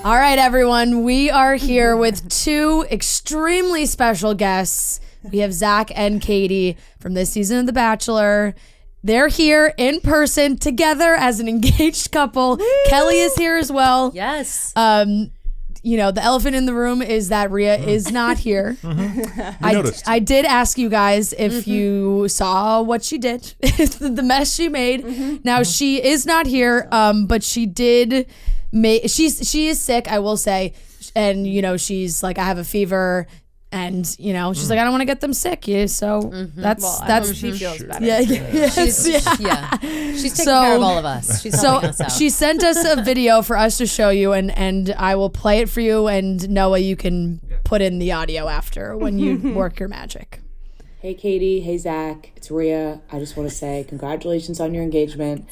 All right, everyone. We are here with two extremely special guests. We have Zach and Kaity from this season of The Bachelor. They're here in person together as an engaged couple. Woo! Kelly is here as well. Yes. You know, the elephant in the room is that Rhea is not here. I did ask you guys if you saw what she did, the mess she made. Now, she is not here, but she did make, she is sick, I will say. And, you know, she's like, I have a fever. And, you know, she's like, I don't want to get them sick. Yeah, so that's she feels better. She's taking care of all of us. She's helping us out. She sent us a video for us to show you, and I will play it for you. And Noah, you can put in the audio after when you work your magic. Hey, Kaity. Hey, Zach. It's Rhea. I just want to say congratulations on your engagement.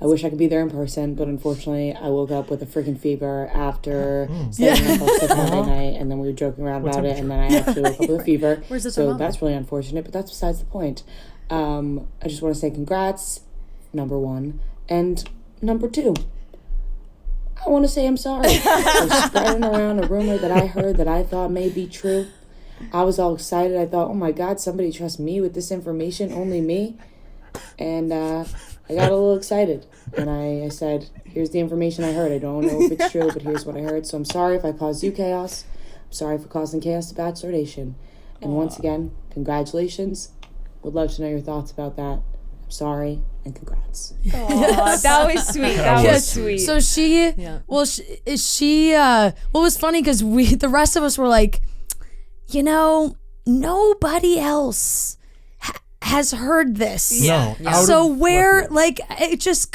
I wish I could be there in person, but unfortunately, I woke up with a freaking fever after staying up sick Monday night, and then we were joking around about it, and then I actually woke up with a fever. So that's really unfortunate, but that's besides the point. I just want to say congrats, number one, and number two. I want to say I'm sorry for spreading around a rumor that I heard that I thought may be true. I was all excited. I thought, oh my God, somebody trusts me with this information, only me. And I got a little excited. And I said, here's the information I heard. I don't know if it's true, but here's what I heard. So I'm sorry if I caused you chaos. I'm sorry for causing chaos to Bachelor Nation. And once again, congratulations. Would love to know your thoughts about that. I'm sorry and congrats. Yes. That was sweet. That was sweet. So what was funny because the rest of us were like, you know, nobody else has heard this. No. So where, like, it just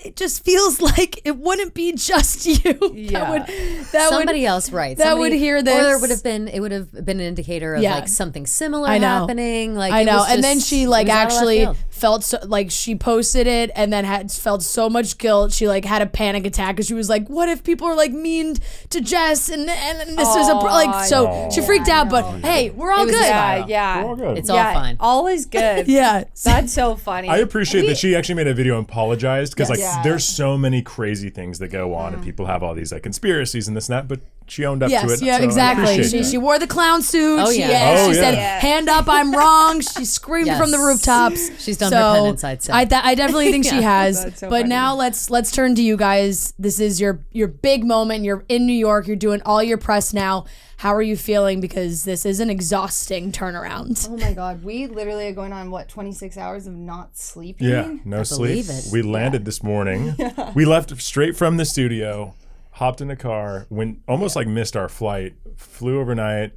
it just feels like it wouldn't be just you. Yeah. Somebody else, right? Would hear this. Or it would have been an indicator of like something similar happening. Like I know. And then she like actually felt so, like she posted it and then felt so much guilt. She like had a panic attack because she was like, what if people are like mean to Jess and this was she freaked out, but hey, we're all good. Yeah. We're all good. It's all fine. All is good. Yeah. That's so funny. I appreciate that she actually made a video and apologized because there's so many crazy things that go on and people have all these like conspiracies and this and that, but she owned up to it. Yeah, so exactly. She wore the clown suit. Oh, She yeah. said, hand up, I'm wrong. She screamed from the rooftops. She's done her penance, I'd say. I definitely think she has. So but funny. now let's turn to you guys. This is your big moment. You're in New York. You're doing all your press now. How are you feeling? Because this is an exhausting turnaround. Oh my God. We literally are going on 26 hours of not sleeping? Yeah, no sleep. believe it. We landed this morning. We left straight from the studio, hopped in a car, went almost like missed our flight, flew overnight,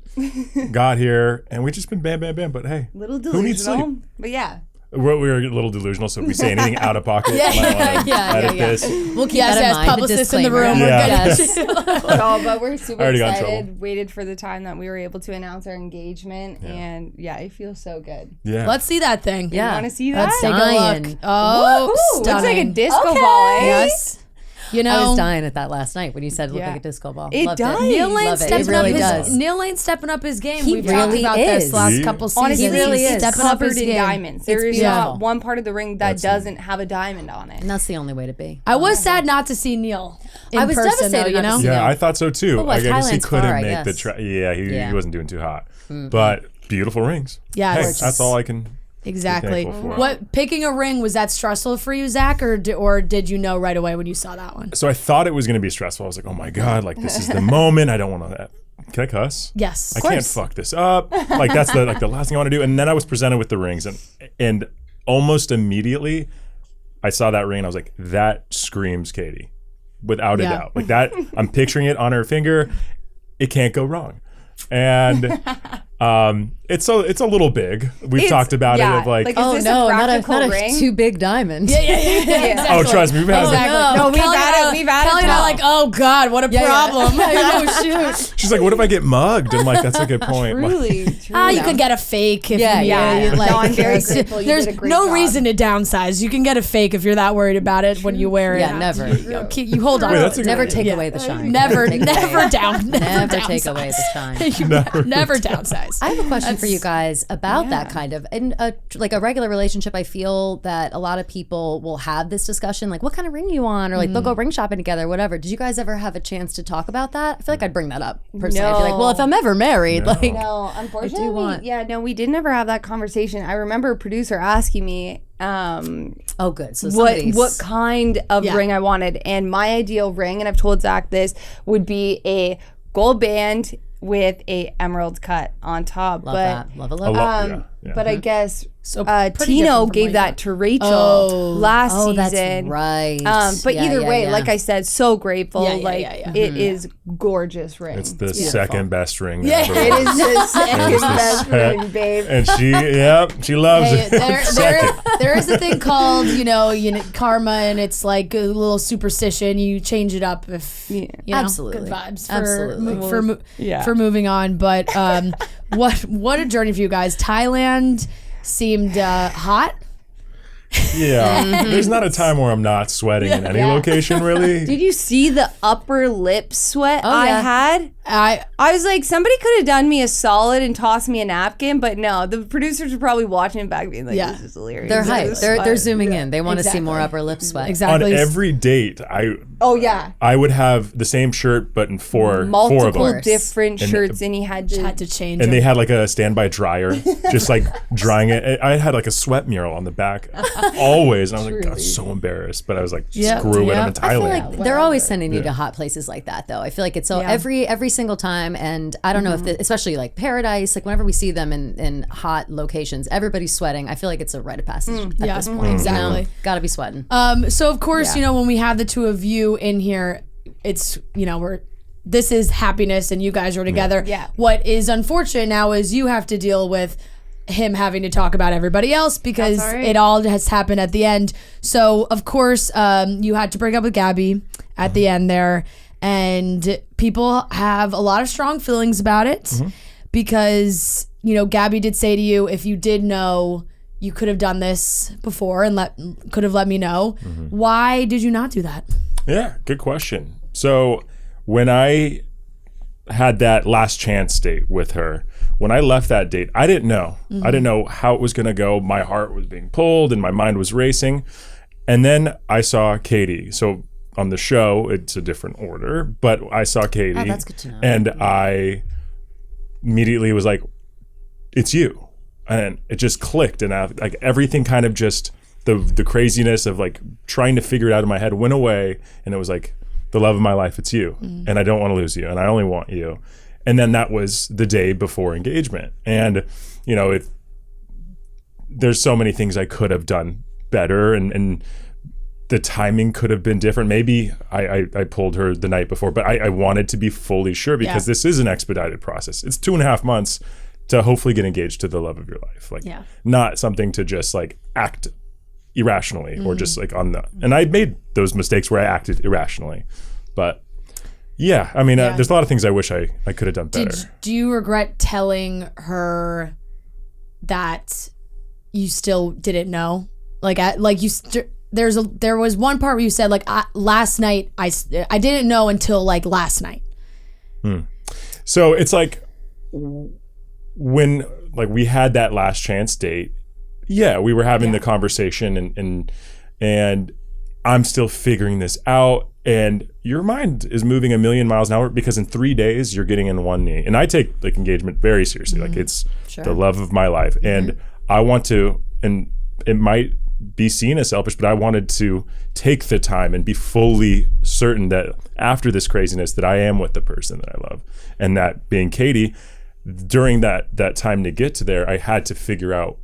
got here, and we just been bam, bam, bam. But hey, Little who needs sleep? delusional. But yeah. We were a little delusional, so if we say anything out of pocket, might want to edit this. We'll keep that in mind. Publicists in the room. Yeah. But we're super already got in trouble. excited. Waited for the time that we were able to announce our engagement, and it feels so good. Yeah. Let's see that thing. You want to see that? Let's take a Dying. look. Oh, Woohoo! stunning. Looks like a disco ball. Eh? Yes. You know, I was dying at that last night when you said it looked like a disco ball. It Loved does. Neil Lane's Love it. It really does. Neil Lane's stepping up his game. He We've talked really about this is. last couple seasons. Honestly, He really he's is. stepping up covered his in game. diamonds. There is beautiful. not one part of the ring that doesn't have a diamond on it. And that's the only way to be. I was sad not to see Neil in I was person, devastated though, not to you see know? Yeah, I thought so too. But I guess he Thailand's couldn't far, I make the guess. he wasn't doing too hot. But beautiful rings. Yeah, Hey, gorgeous. that's all I can Exactly. be thankful for. What picking a ring, was that stressful for you, Zach, or did you know right away when you saw that one? So I thought it was going to be stressful. I was like, oh my God, like this is the moment. I don't want to. Can I cuss? Yes, I of can't course. fuck this up. Like that's the last thing I want to do. And then I was presented with the rings, and almost immediately I saw that ring and I was like, that screams Kaity, without a doubt. Like that, I'm picturing it on her finger. It can't go wrong. And it's a little big. We've talked about it of like is this a practical ring? Too big diamond. Yeah. exactly. Oh, trust me, we've had Exactly. No, we've had it. Kelly and I like, oh God, what a problem. Oh shoot. She's like, what if I get mugged? I'm like, that's a good point. Truly. You could get a fake if Yeah. like, No, I'm very grateful. You There's did a great no job. reason to downsize. You can get a fake if you're that worried about it when you wear it. Yeah, never. You hold on. Wait, that's a Never good take Yeah. away the shine. Never take away. Never take downsize. away the shine. You never downsize. I have a question for you guys about that kind of, in like a regular relationship. I feel that a lot of people will have this discussion, like what kind of ring you want, or like they'll go ring shopping together, whatever. Did you guys guys ever have a chance to talk about that? I feel like I'd bring that up personally. I'd be like, well, if I'm ever married, like, no, unfortunately, we did never have that conversation. I remember a producer asking me, oh, good. So what kind of ring I wanted, and my ideal ring, and I've told Zach this, would be a gold band with a emerald cut on top. Love that. Love it. But I guess pretty Tino different from gave like that to Rachel last season. That's right. But either way, like I said, so grateful. It is gorgeous ring. It's the second best ring. It is the second best ring, babe. And she loves it. There is a thing called, karma, and it's like a little superstition. You change it up if absolutely good vibes for for moving on. But what a journey for you guys. Thailand seemed hot. Yeah, there's not a time where I'm not sweating in any location, really. Did you see the upper lip sweat I had? I was like, somebody could have done me a solid and tossed me a napkin, but no, the producers were probably watching it back being like, this is hilarious. They're hyped. They're zooming in. They want to see more upper lip sweat. Exactly. On every date, I would have the same shirt, but in four of them. Multiple different shirts, and he had to change and them. they had like a standby dryer, just like drying it. I had like a sweat mural on the back always, and I was like, God, so embarrassed. But I was like, screw it, I'm in Thailand. I feel like they're always sending you to hot places like that, though. I feel like it's so every single time, and I don't know if especially like Paradise, like whenever we see them in hot locations, everybody's sweating. I feel like it's a rite of passage at this point. Exactly. Gotta be sweating. So of course, when we have the two of you in here, it's this is happiness, and you guys are together. What is unfortunate now is you have to deal with him having to talk about everybody else because it all has happened at the end. So of course, you had to break up with Gabby at the end there, and people have a lot of strong feelings about it because Gabby did say to you, if you did know, you could have done this before and could have let me know. Why did you not do that? Yeah, good question. So when I had that last chance date with her, when I left that date, I didn't know. I didn't know how it was going to go. My heart was being pulled and my mind was racing. And then I saw Kaity. So on the show, it's a different order, but I saw Kaity. Oh, that's good to know. And I immediately was like, it's you. And it just clicked. And like everything kind of just, the craziness of like trying to figure it out in my head went away. And it was like, the love of my life, it's you. And I don't want to lose you. And I only want you. And then that was the day before engagement. And, there's so many things I could have done better, and the timing could have been different. Maybe I pulled her the night before, but I wanted to be fully sure because this is an expedited process. It's 2.5 months to hopefully get engaged to the love of your life. Like, not something to just like act irrationally or just like and I made those mistakes where I acted irrationally, but there's a lot of things I wish I could have done better. Do you regret telling her that you still didn't know? There was one part where you said like last night I didn't know until like last night. So it's like when like we had that last chance date, we were having the conversation and I'm still figuring this out, and your mind is moving 1,000,000 miles an hour because in 3 days you're getting in one knee. And I take like engagement very seriously. Like it's the love of my life. And I want to, and it might be seen as selfish, but I wanted to take the time and be fully certain that after this craziness that I am with the person that I love. And that being Kaity, during that time to get to there, I had to figure out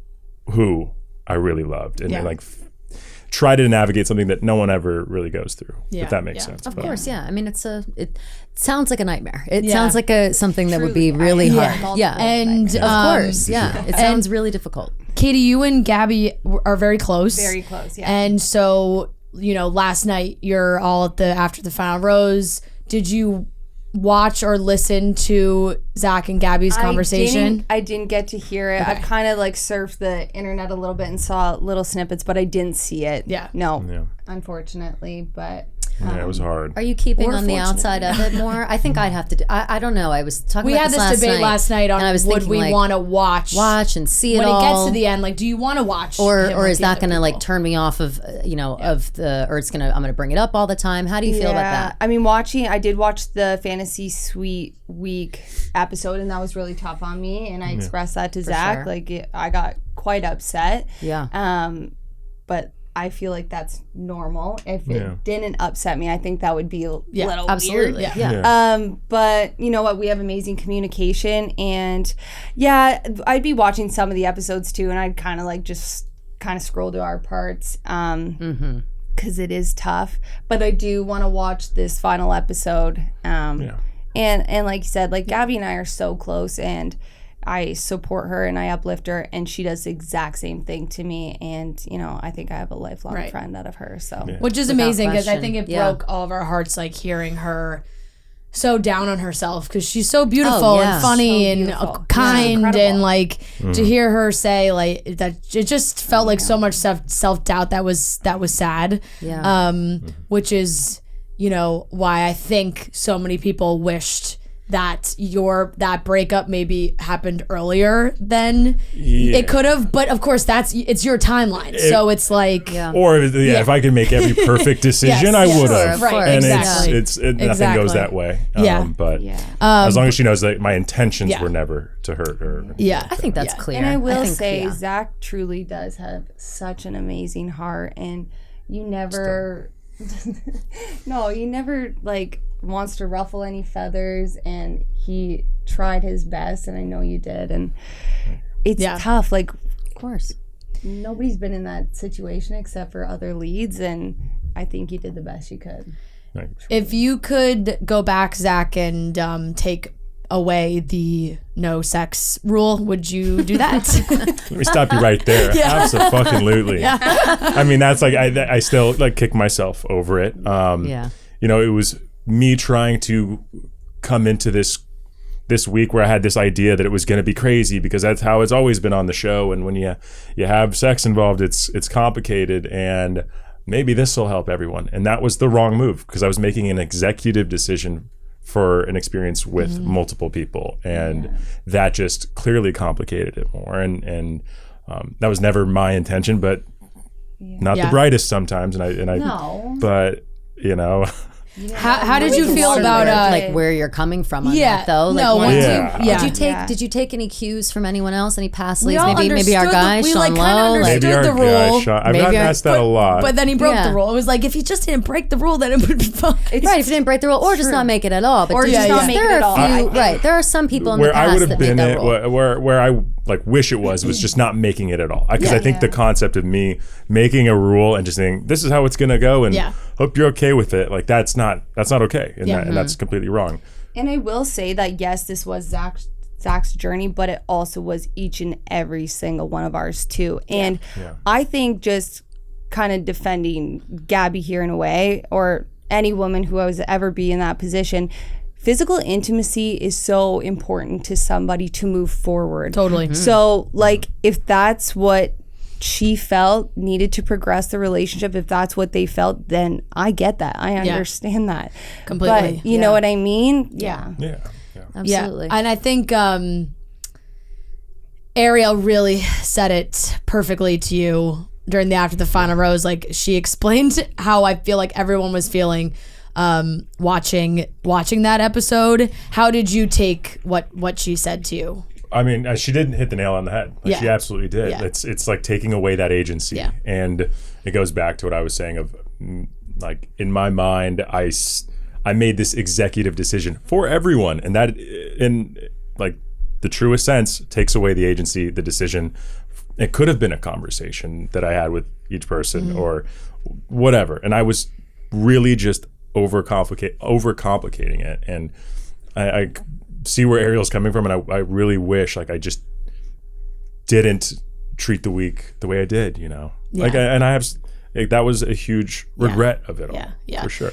who I really loved and like try to navigate something that no one ever really goes through, if that makes sense. Of course, I mean, it sounds like a nightmare. It sounds like something that would be really hard. And of course, it sounds really difficult. Kaity, you and Gabby are very close. Very close, And so, last night you're all after the final rose. Did you watch or listen to Zach and Gabby's conversation? I didn't get to hear it. I've kind of like surfed the internet a little bit and saw little snippets, but I didn't see it. No, unfortunately. But Yeah, it was hard. Are you keeping on the outside of it more? I think I'd have to do, I don't know. I was talking about this last night. We had this debate last night on and I was would we want to watch and see it when all. When it gets to the end, like, do you want to watch or is that going to like turn me off of, of the, or I'm going to bring it up all the time? How do you feel about that? I mean, I did watch the Fantasy Suite Week episode, and that was really tough on me, and I expressed that to Zach. Sure. Like, I got quite upset. Yeah. But I feel like that's normal. If it didn't upset me, I think that would be a little absolutely. weird. Yeah. But you know what? We have amazing communication, and I'd be watching some of the episodes too, and I'd kind of just scroll to our parts. Because it is tough. But I do want to watch this final episode. And like you said, like Gabby and I are so close, and I support her and I uplift her, and she does the exact same thing to me. And, I think I have a lifelong friend out of her. So, which is amazing, because I think it broke all of our hearts, like hearing her so down on herself, because she's so beautiful and funny and kind, and like to hear her say like that, it just felt like so much self-doubt that was sad. Which is why I think so many people wished that that breakup maybe happened earlier than it could have, but of course it's your timeline, so it's like or if I could make every perfect decision, I would have, and it's nothing goes that way. But as long as she knows that my intentions were never to hurt her. I think that's clear. And I will say Zach truly does have such an amazing heart, and you never he never like wants to ruffle any feathers, and he tried his best, and I know you did, and it's tough. Like, of course, nobody's been in that situation except for other leads, and I think you did the best you could. If you could go back, Zach, and take away the no sex rule, would you do that? Let me stop you right there. Absolutely. I mean, that's like I still like kick myself over it. It was me trying to come into this week where I had this idea that it was going to be crazy, because that's how it's always been on the show, and when you have sex involved, it's complicated, and maybe this will help everyone. And that was the wrong move, because I was making an executive decision for an experience with multiple people, and that just clearly complicated it more, and that was never my intention, but not the brightest sometimes, but How did you feel about like where you're coming from on that though? Like, did you take any cues from anyone else? Any past leads? Maybe our guy Sean Lowe. Maybe our guy Sean. I've gotten asked that a lot. But then he broke the rule. It was like, if he just didn't break the rule, then it would be fine. Right, if he didn't break the rule, or just not make it at all. But or just not make it at all. Right, there are some people in the past that made that rule. Where I wish it was just not making it at all. Because I think the concept of me making a rule and just saying this is how it's gonna go, and hope you're okay with it, like that's not okay, and that's completely wrong. And I will say that yes, this was Zach's journey, but it also was each and every single one of ours too. And I think just kind of defending Gabby here in a way, or any woman who was ever be in that position, physical intimacy is so important to somebody to move forward. Totally. So like, if that's what she felt needed to progress the relationship, if that's what they felt, then I get that. I understand that completely. But you know what I mean? Yeah. Absolutely. And I think Ariel really said it perfectly to you during the After the Final Rose. Like, she explained how I feel like everyone was feeling watching that episode. How did you take what she said to you? I mean, she didn't hit the nail on the head. Like, she absolutely did. Yeah. It's like taking away that agency. Yeah. And it goes back to what I was saying of, like, in my mind, I made this executive decision for everyone. And that, in like the truest sense, takes away the agency, the decision. It could have been a conversation that I had with each person or whatever. And I was really just overcomplicating it. And I see where Ariel's coming from, and I really wish, like, I just didn't treat the week the way I did, like, and I have, like, that was a huge regret of it all. For sure.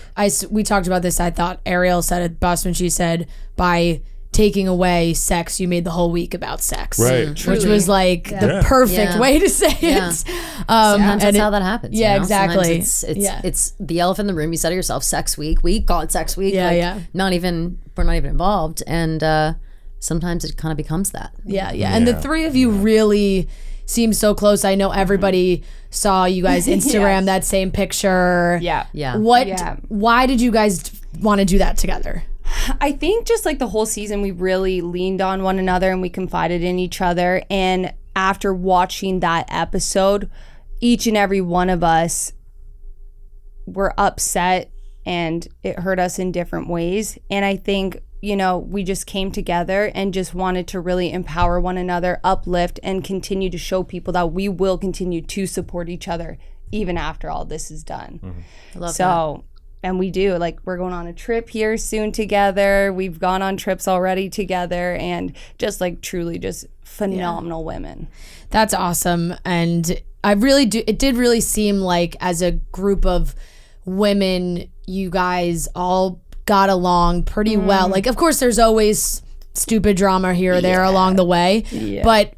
We talked about this. I thought Ariel said it best when she said, by taking away sex, you made the whole week about sex. Right. Which was like the perfect way to say it. Sometimes that's how that happens. Yeah, you know? exactly. Sometimes it's the elephant in the room. You said to yourself, sex week. We call it sex week. Yeah, like, yeah. We're not even involved. And sometimes it kind of becomes that. Yeah. And the three of you really seem so close. I know everybody saw you guys Instagram that same picture. Yeah. Why did you guys want to do that together? I think just like the whole season, we really leaned on one another and we confided in each other. And after watching that episode, each and every one of us were upset and it hurt us in different ways. And I think, you know, we just came together and just wanted to really empower one another, uplift, and continue to show people that we will continue to support each other even after all this is done. I love that. And we do, like, we're going on a trip here soon together. We've gone on trips already together, and just like truly just phenomenal women. That's awesome. And I really do, it did really seem like as a group of women, you guys all got along pretty well. Like, of course, there's always stupid drama here or there along the way, but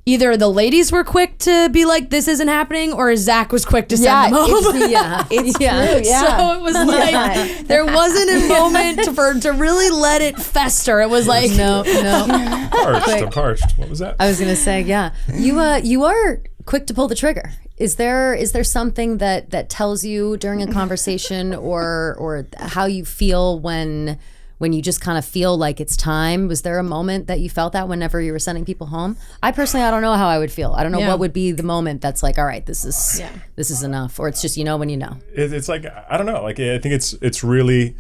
either the ladies were quick to be like, this isn't happening, or Zach was quick to send them home. It's true, yeah. So it was like, there wasn't a moment to really let it fester. It was like, no. Parched. What was that? I was going to say, you are quick to pull the trigger. Is there something that tells you during a conversation or how you feel when you just kind of feel like it's time? Was there a moment that you felt that whenever you were sending people home? I personally, I don't know how I would feel. I don't know what would be the moment that's like, all right, this is enough, or it's just, you know, when you know. It's like, I don't know. Like, I think it's really,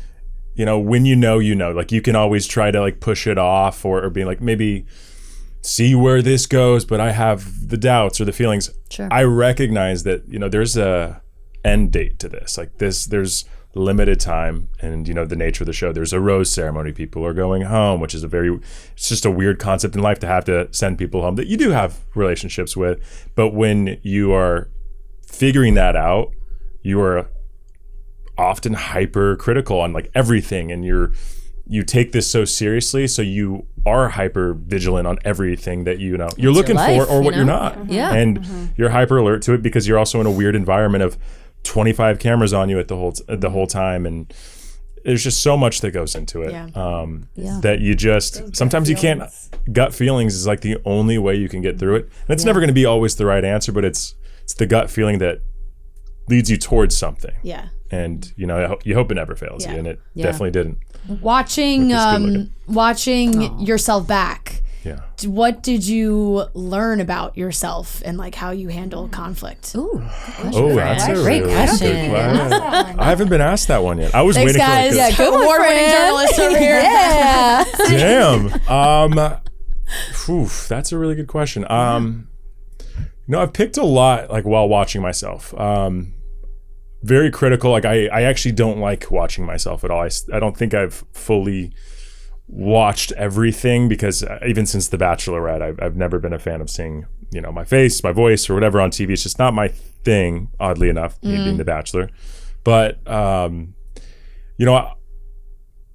you know, when you know, like you can always try to like push it off or be like, maybe see where this goes, but I have the doubts or the feelings. Sure. I recognize that, you know, there's a end date to this. Like there's limited time, and you know the nature of the show. There's a rose ceremony. People are going home, which is it's just a weird concept in life to have to send people home that you do have relationships with. But when you are figuring that out, you are often hyper critical on like everything, and you take this so seriously, so you are hyper vigilant on everything that you know you're looking for or what you're not. And you're hyper alert to it because you're also in a weird environment of 25 cameras on you at the whole time, and there's just so much that goes into it. That you just sometimes you can't. Gut feelings is like the only way you can get through it, and it's never going to be always the right answer, but it's the gut feeling that leads you towards something. And you know, you hope it never fails you, and it definitely didn't. Watching yourself back. What did you learn about yourself and like how you handle conflict? That's a great question. I haven't been asked that one yet. I was waiting guys. for it. Good award-winning journalist over here. Damn. That's a really good question. You know, I've picked a lot like while watching myself. Very critical. Like I actually don't like watching myself at all. I don't think I've fully watched everything because even since The Bachelorette, I've never been a fan of seeing, you know, my face, my voice, or whatever on TV. It's just not my thing, oddly enough, me being The Bachelor. But you know,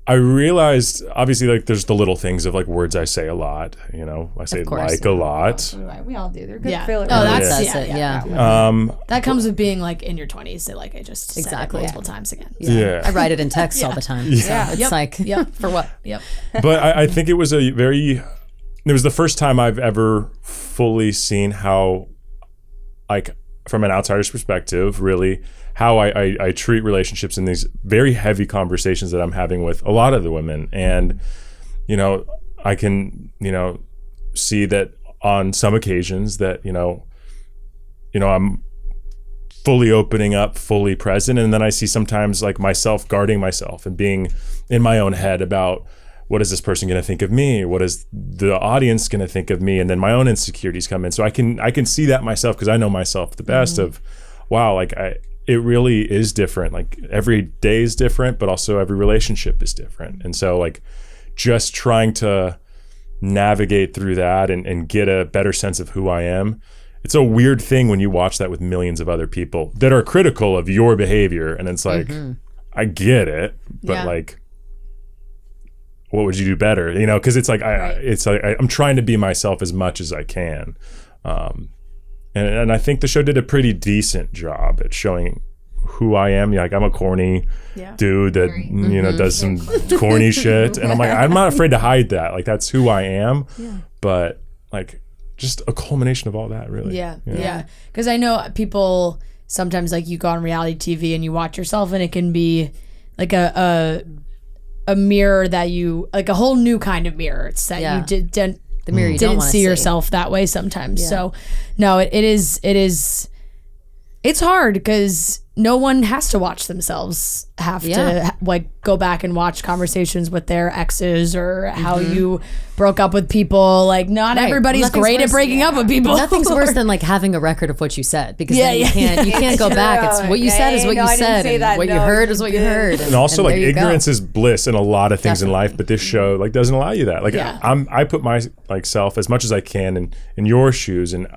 I realized obviously like there's the little things of like words I say a lot. You know, I say like a lot. We all do. They're good Oh, fillers. that's it. That comes with being like in your 20s. So like I just said it multiple times again. I write it in text all the time. So it's like, for what? But I think it was it was the first time I've ever fully seen how, like, from an outsider's perspective, really, how I treat relationships in these very heavy conversations that I'm having with a lot of the women. And, you know, I can, you know, see that on some occasions that, you know, I'm fully opening up, fully present. And then I see sometimes like myself guarding myself and being in my own head about what is this person going to think of me? What is the audience going to think of me? And then my own insecurities come in. So I can see that myself because I know myself the best of, wow, like it really is different. Like every day is different, but also every relationship is different. And so like just trying to navigate through that and get a better sense of who I am. It's a weird thing when you watch that with millions of other people that are critical of your behavior. And it's like, I get it, but like, what would you do better? You know, because it's like I'm trying to be myself as much as I can, and I think the show did a pretty decent job at showing who I am. Like I'm a corny dude that does some corny shit, and I'm like I'm not afraid to hide that. Like that's who I am. Yeah. But like just a culmination of all that, really. Yeah. Because I know people sometimes like you go on reality TV and you watch yourself, and it can be like a mirror that you like a whole new kind of mirror. It's that you didn't the mirror you didn't see yourself that way sometimes. Yeah. So no, it is it's hard because no one has to watch themselves have to like go back and watch conversations with their exes or how you broke up with people. Like not everybody's great at breaking up with people. Nothing's worse than like having a record of what you said because then you can't go back. It's what you said is what you said, and what you heard is what you heard. And also like ignorance is bliss in a lot of things in life, but this show like doesn't allow you that. Like I put my like self as much as I can in your shoes, and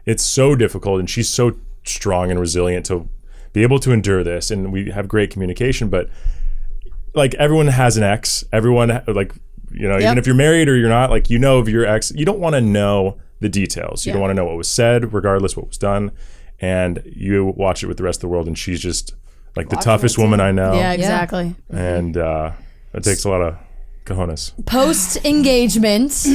it's so difficult, and she's so strong and resilient to be able to endure this, and we have great communication. But like everyone has an ex, everyone like even if you're married or you're not, like of your ex, you don't want to know the details. You don't want to know what was said, regardless what was done, and you watch it with the rest of the world, and she's just like the toughest woman I know. Yeah, exactly. And it takes a lot of cojones. Post engagement,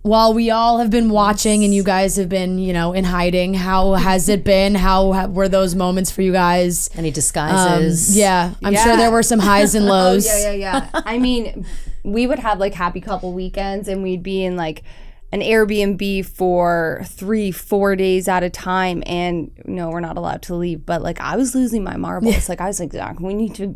while we all have been watching and you guys have been, in hiding, how has it been? How were those moments for you guys? Any disguises? I'm sure there were some highs and lows. Yeah. I mean, we would have like happy couple weekends, and we'd be in like an Airbnb for 3-4 days at a time, and no, we're not allowed to leave. But like I was losing my marbles. Like I was like, Zach, we need to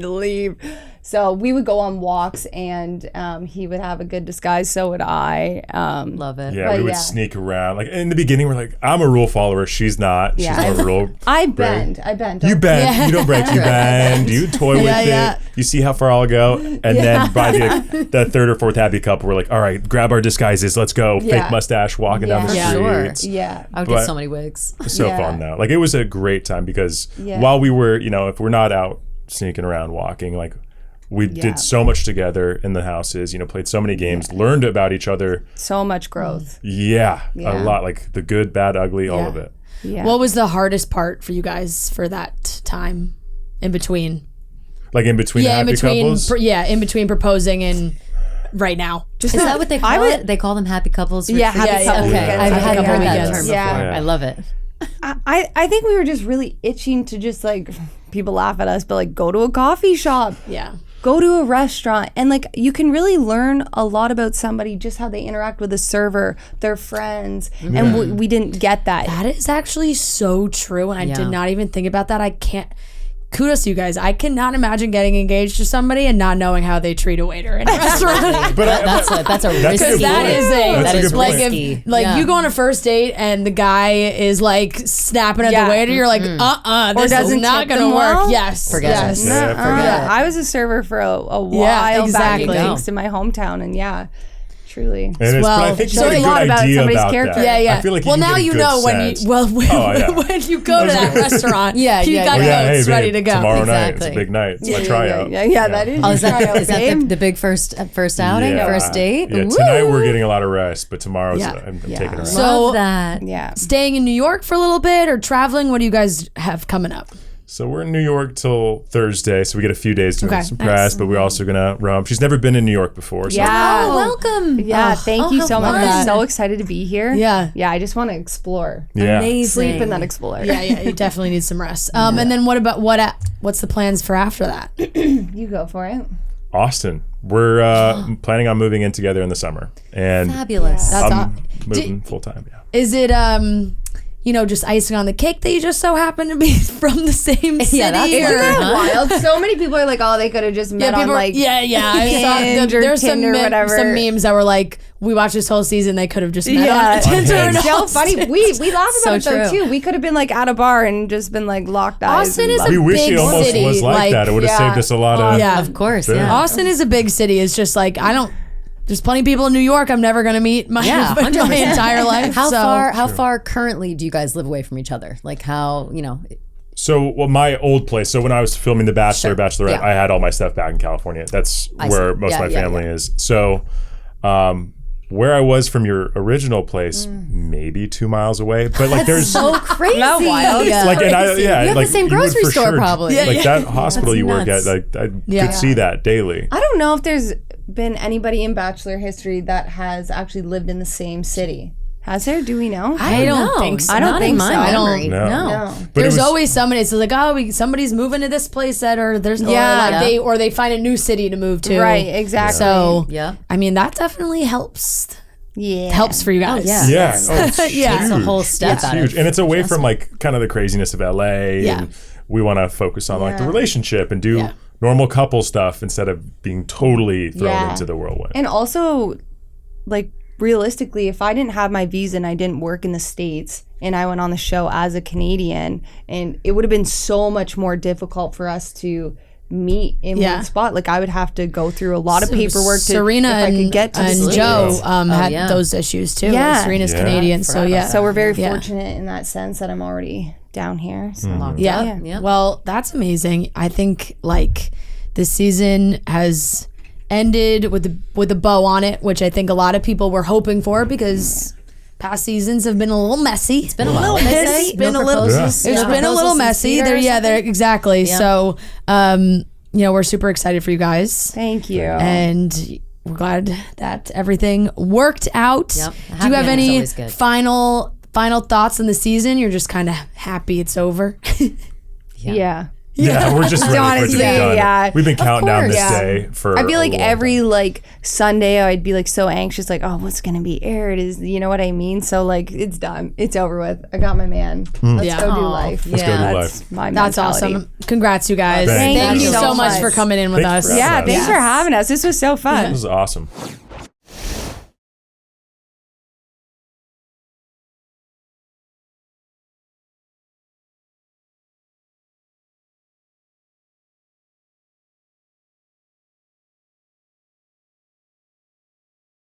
leave. So we would go on walks, and he would have a good disguise. So would I. Love it. Yeah, we would sneak around. Like in the beginning, we're like, I'm a rule follower. She's not. Yeah, she's not a rule. I bend. You bend. Yeah. You don't break. You bend. You toy with it. You see how far I'll go, and then by the third or fourth happy couple, we're like, all right, grab our disguises. Let's go. Fake mustache, walking down the streets. Yeah. I would get so many wigs. It's so fun now. Like it was a great time because while we were, if we're not out sneaking around walking, like we did so much together in the houses, played so many games, learned about each other. So much growth. Yeah, a lot. Like the good, bad, ugly, all of it. Yeah. What was the hardest part for you guys for that time in between? Like in between happy couples? In between proposing and right now. Is that what they call it? They call them happy couples? Happy couple weekends. I've hadn't heard that term before. Yeah. I love it. I think we were just really itching to just like, people laugh at us, but like go to a coffee shop. Yeah. Go to a restaurant, and like you can really learn a lot about somebody, just how they interact with a server, their friends, and we didn't get that. That is actually so true, and I did not even think about that. I can't. Kudos to you guys. I cannot imagine getting engaged to somebody and not knowing how they treat a waiter in a restaurant. But that's a risky. That is like risky. If you go on a first date and the guy is like snapping at the waiter, you're like, this is not going to work. Well? Yes. Forget it. Forget it. I was a server for a while back in my hometown, and truly. But I think you get a good idea about character. that. Yeah. I feel like well, now you know when you when you go to that restaurant, you got notes ready to go. Tomorrow night, it's a big night. It's my tryout. Yeah, that is. Is that the big first outing, first date? Yeah, tonight we're getting a lot of rest, but tomorrow's I'm taking a rest. So love that. Staying in New York for a little bit or traveling? What do you guys have coming up? So we're in New York till Thursday, so we get a few days to do some press, but we're also going to roam. She's never been in New York before. So. Yeah. Oh, welcome. Yeah, thank you so much. I'm so excited to be here. Yeah. Yeah, I just want to explore. Yeah. Amazing. Sleep and then explore. Yeah, you definitely need some rest. And then what about what's the plans for after that? You go for it. Austin. We're planning on moving in together in the summer. And fabulous. I'm moving full time, Is it just icing on the cake that you just so happen to be from the same city? Isn't that wild? So many people are like, oh, they could have just met on like I saw there's some memes that were like, we watched this whole season, they could have just met on Tinder. It's so funny. We laugh about it though too. We could have been like at a bar and just been like locked eyes. Austin is a we big wish it almost city. was like that. It would have saved us a lot of of course. Austin is a big city. It's just like there's plenty of people in New York I'm never going to meet my entire life. How far currently do you guys live away from each other? Like how, my old place. So when I was filming The Bachelor, Bachelorette, Yeah. I had all my stuff back in California. That's where most of my family is. So, where I was from your original place, maybe 2 miles away, but like there's so crazy. wild. like, and I, you have like the same you would grocery for store sure- probably. Like that hospital you work at, nuts. like I could see that daily. I don't know if there's been anybody in Bachelor history that has actually lived in the same city. Has there? Do we know? I don't think so. I don't Not think in my so. I don't- memory. No. No. But There's it was, always somebody. It's like, somebody's moving to this place that, or there's, Yeah. they find a new city to move to. Right, exactly. So, Yeah. I mean, that definitely helps. Yeah. Helps for you guys. yeah. yeah, oh, it's Yeah. huge. It's a whole step It's out huge, of and it's away from like kind of the craziness of LA. Yeah. And we want to focus on like the Yeah. relationship and do Yeah. normal couple stuff instead of being totally thrown Yeah. into the whirlwind. And also, like, realistically, if I didn't have my visa and I didn't work in the States and I went on the show as a Canadian, and it would have been so much more difficult for us to meet in Yeah. one spot. Like, I would have to go through a lot of paperwork Serena if I could get to the and States. Joe had yeah. those issues too. Yeah. Serena's Yeah. Canadian, so yeah. So we're very Yeah. fortunate in that sense that I'm already down here. So. Yeah. Yeah. Well, that's amazing. I think like this season has ended with a bow on it, which I think a lot of people were hoping for because past seasons have been a little messy. It's been a while. It's been a little. proposals. It's Yeah. been a little Proposals messy. since There, Peter or there exactly. So, we're super excited for you guys, Thank you. and we're glad that everything worked out. Yep. Do you have Happy ending's any always good. final thoughts on the season? You're just kind of happy it's over. yeah. Yeah, we're just ready for it to be Honestly, done. yeah. We've been counting down this course. day for. I feel like a long every time. like Sunday I'd be like so anxious, like, oh, what's gonna be aired? Is you know what I mean? So like it's done. It's over with. I got my man. Let's Yeah. go do Aw, life. Let's go do That's life. my That's mentality. awesome. Congrats, you guys. Thank Thank you you so so much much. for coming in with Thanks us. for having Yeah, us. thanks for having us. This was so fun. This is awesome.